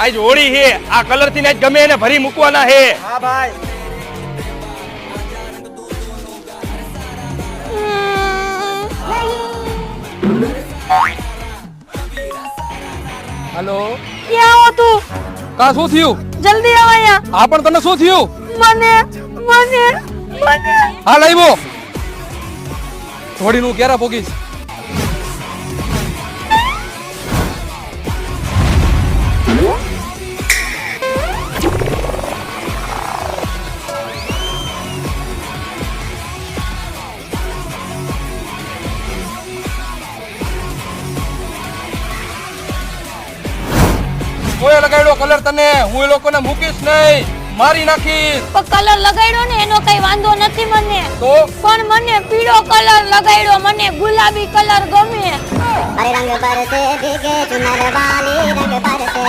આજ હોળી હે, આ કલર થી આજ ગમે એને ભરી મૂકવાના હે. હા ભાઈ. હેલો, ક્યાં હો તું? કા શું થયું? જલ્દી આવ અહીંયા. હા પણ તને શું થયું? મને મને મને હા લાવ્યો. હોળી નું ક્યારે પોગીશ? કોઈ લગાડ્યો કલર તને? હું એ લોકોને મૂકીશ નહીં, મારી નાખીશ. પણ કલર લગાડ્યો ને એનો કઈ વાંધો નથી મને. તો પણ મને પીળો કલર લગાડ્યો, મને ગુલાબી કલર ગમે. અરે રંગ બરસે ભીગે ચુનર વાલી રંગ બરસે